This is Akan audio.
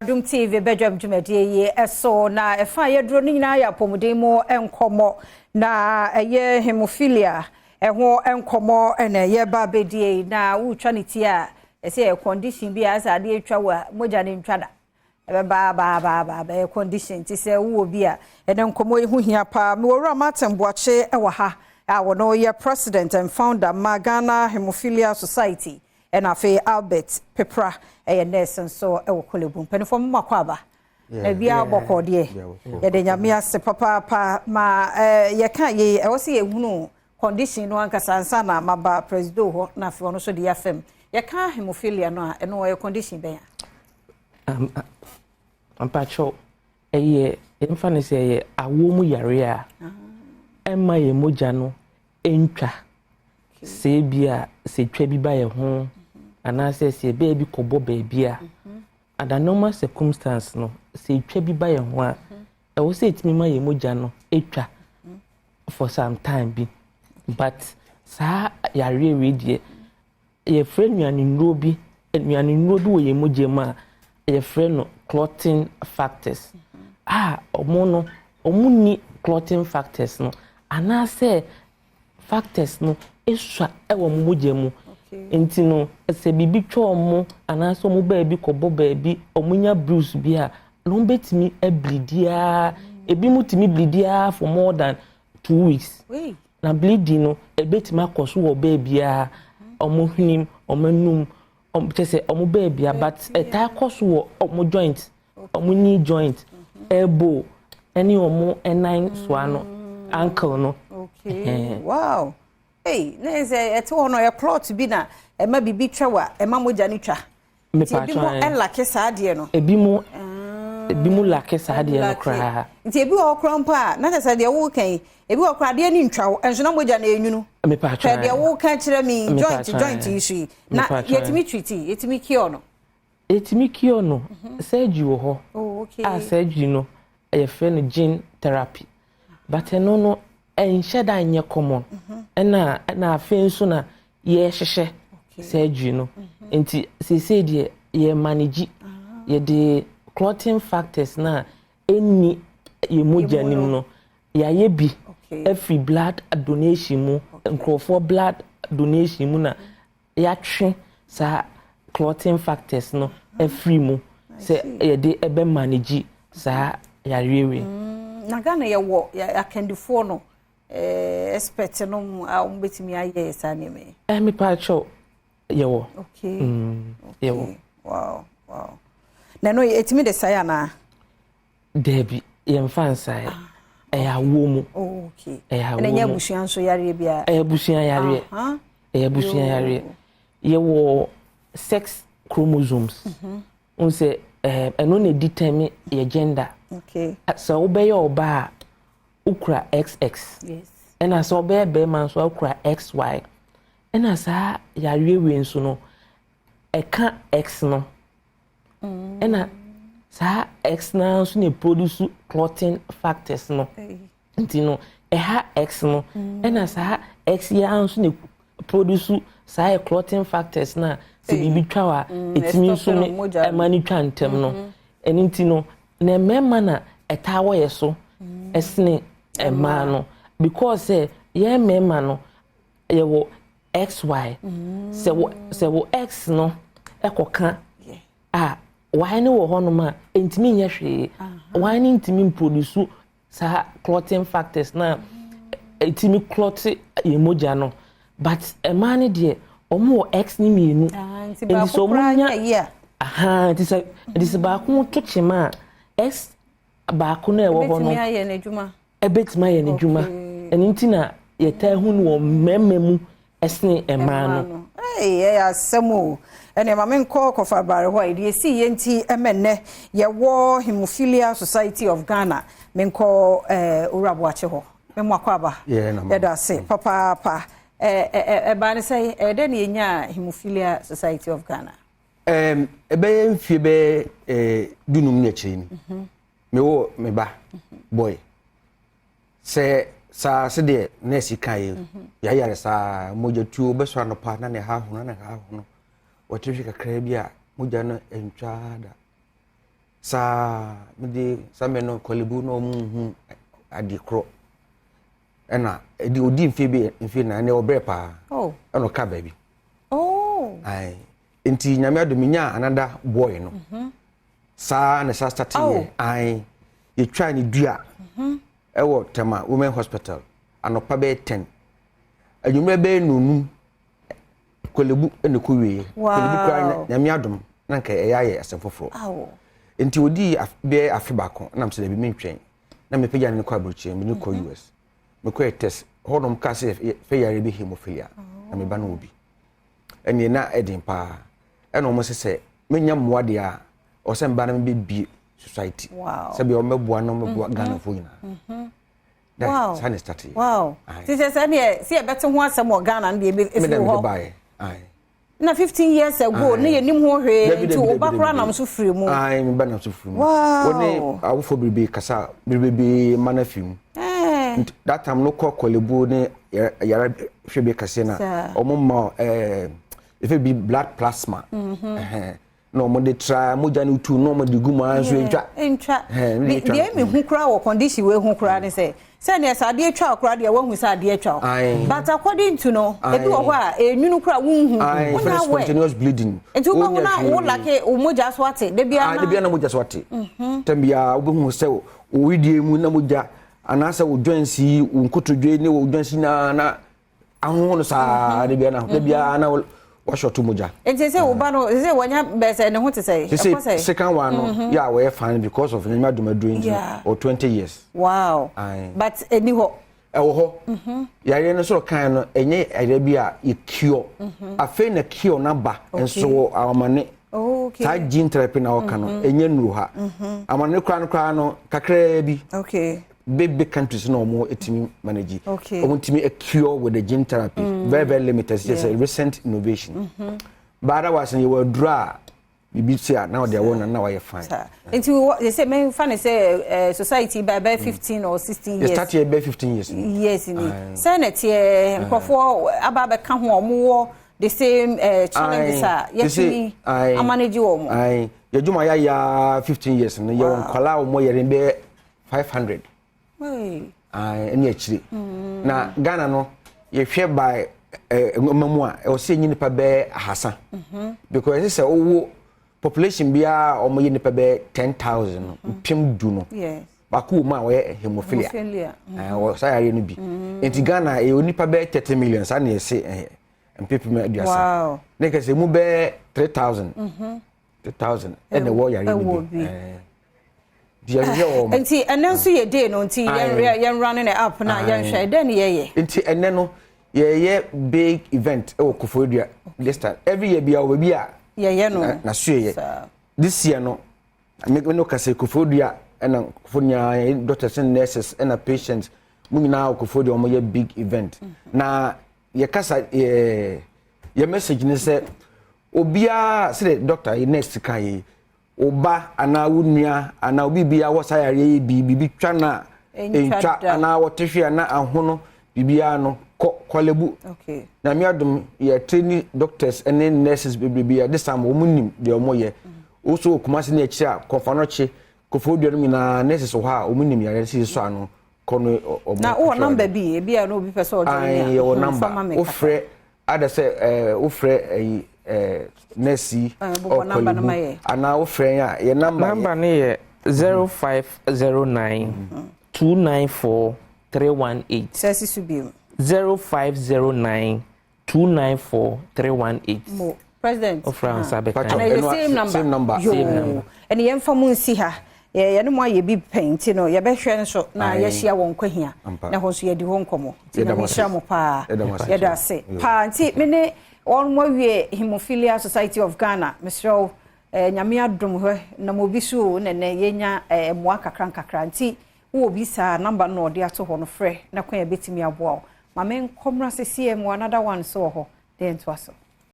Adom TV Badwam Afisem eso na efa yedro ni nyina ya pomodemo enkomo na eye Haemophilia eho enkomo ena ye ba bedie na wutwa ne ti a ese condition bi as ade atwa wa moja ne ntwada ba condition ti se wo bi a ena enkomo ehu hia pa me wora matemboache ewa ha a wono ye president and founder Ghana Haemophilia Society ena fe Albert Pepra nurse so ewo kolebum penifo makwaba na bia bokọ de ye de nyame ase papa ma ye kan ye ewo se ye hunu condition no ankasa ansa na maba president ho na fe ono so de afem ye kan Haemophilia no a eno ye condition ben ampacho eye emfa se ye awo mu yare a emma ye moja no entwa se bia se twa bi ba ye ho ana se baby kobo baby a under normal circumstance no se twa bi ba ye ho a e wo se etimi ma ye moja no etwa for some time bi but sa yare we die ye friend nuane nro bi wo ye moja ma ye friend no clotting factors omo ni clotting factors no ana se factors no eswa e wo moja mu enti no se bibi twa omo anaso mo baabi kobo baabi omunya bruise bi a no betimi bleedia ebi mutimi bleedia for more than 2 weeks na bleeding no ebetimi akoso wo baabi a omo hnim omanum tese omo baabi a but eta akoso wo omo joint omo knee joint elbow any omo enan so ano ankle no wow. Hey, neze ete ono ya plot bi na ema bibi twa wa ema moja ni twa. Ebi mo elake saade no. Ebi mu lake saade no kra. Nti ebi wo kra mpa na tese de wo kan. Ebi wo kra de ni ntwa wo enso na moja na enwunu. Me pa twa. De wo kan kire mi joint issue. Na yetimi treaty, yetimi kio no. Yetimi kio no. Surgery wo ho. Oh, okay. Surgery no e fe no gene therapy. But no enhye da nye common na afen so na ye hyehye surgery no enti se de ye manage ye de clotting factors na eni ye moja nim no ya ye bi every blood donation mu for blood donation mu na ya twe sa clotting factors no every mu se ye de ebe manage sa ya rewe na Ghana ye wo ya kendifo no expect no betimi aye sane me me pa cho yewo okay yewo wow na no etimi de saya na debi ye mfa nsai awo mu okay na nya busuan so yare bia busuan yare yewo 6 chromosomes unse eno na determine your gender okay so obey oba ukra XX yes ena so be man so ukra XY ena sa yarewe nso no eka X no ena sa X na so ne produce clotting factors no ntino eha X no ena sa X ya nso ne produce sa clotting factors na se bibi twa etimi so ne emani twa ntem no eni ntino na mema na etawo yeso esne emano because ye mema no ye wo XY se wo X no ekoka why ne wo hono ma entimi nya hwe why ne entimi produce sa clotting factors na entimi clot ye moja no but emane de omo X ni mienu enti so munya this ba ko to chema X ba ko na e wo hono ebetima ye ne dwuma eni ntina ye ta hu no mmemmemu esne ema no ya semo ene ma men ko fa bare ho ide si ye nti emenne ye wo Haemophilia Society of Ghana men ko urabo ache ho me mo akwaba ye da se papa ba ne say de ne nya Haemophilia Society of Ghana ebe mfie be dunum ne chini me wo me ba boy se de nesi kai ya yare sa moja tu be so no pa na ne ha ho no wote hwe kakra bi a moja no entwa da sa me de sa me no kolebu no mu adikro ena edi odi mfe na ne obre pa oh eno ka baby oh ai enti nyame adominya another boy no sa na sa start here ai ye try ni dua ewo tema women hospital anopa be 10 adwumre be nunu kolebu ene ko wie kolebu kwa nyame adom na nka eyaye asefoforo enti odi be afi bako na mse bi mentwen na me pegya ne kwa broche me ne ko US me ko test hodom ka se fe yare bi haemophilia na me ba no obi eni na edin pa eno mo se menya moade a o se mba na me bi society se bi o meboa no meboa Ghana fo nyina wow sana start wow se ne se e bete ho asem o Ghana na be efi ho na 15 years ago ne yenim ho hwe nti obakura nam so free mu ai me ba nam so free mu woni awofo bibi kasa bibi mana film that time no call kolebu ne yara hwebe kase na omomma if be blood plasma no mo de try mo jani tu no mo de guma anso entwa de me hu kura wo condition we hu kura ne say ne sa de atwa kura de wo hu sa de atwa but according to no e bi wo ho a enwunu kura wo hu wona spontaneous bleeding enti wo hu na wo like o moja so ate de bia na moja so ate tambia wo hu se o widie mu na moja anasa wo joinsi wo nkotodwe ne wo joinsi na ahon no sa de bia na washo tu moja enti se wo ba no se wonya be se ne ho te say second one no yeah we fine because of nyama doing or 20 years wow but eni ho ewo ho yare no so kan no enye ere bi a e cure afa na cure na ba enso amane okay ta gene therapy na o kan no enye nuru ha amane kran no kakra bi okay big countries no more etimi manage omuntimi a cure with the gene therapy very limited. It's just a recent innovation but otherwise you will draw bibi say now they want and now you fine until they say men fan say society by 15 or 16 years start here by 15 years yes ni senate here nkofo aba ka ho omo the same challenges are yes ni manage omo ai yejuma ya 15 years no ye won kwala omo yere be 500 any actually na Ghana no ye hwe by mamu a o se nyinipa be ahasa because say owo population bia o mo nyinipa be 10,000 pim du no yes baku ma we haemophilia o say are no bi enti Ghana e onipa be 30 million sa na se mpepe me aduasa wow ne ka se mu be 3,000 3,000 and the war yare no bi enti enenso ye dey no enti yen running it up na yen hwe den ye enti enne no ye big event e Okufodua this time every year bia we bia ye no na so ye this year no me no ka say Okufodua and Okufonya doctors and nurses and patients mu nyina Okufodua mo ye big event na ye kasa ye message ni say obia say doctor next kan oba ana wunua ana obibia wosayare bibi twa na entwa ana wotehwe na ahono bibia no kolebu okay na miadum ye training doctors and nurses bibia this time omunim de omoye also okumase na echi a kofanoche Okufodua no na nurses ho a omunim yare si so ano kono na o number bi bia no obi pese o join ya your number ofre ada say ofre Nessie or Kolibu and now friend your number near 0509 294 318 says it should be 0509 294 318 President of France and the same number and the informal see her ye no mo ye bi paint no ye be hwe so na ye hia won kwahia na ho so ye di ho nkomo ti na mi hia mo pa ye da se pa nti me ne on mo wie Haemophilia Society of Ghana Mr. Nyame adom ho na mo bi so ne yenya moa kakra nti wo bi sa number no de ato ho no frɛ na kwa ye betimi aboa ma men komra sesi mo another one so ho den to aso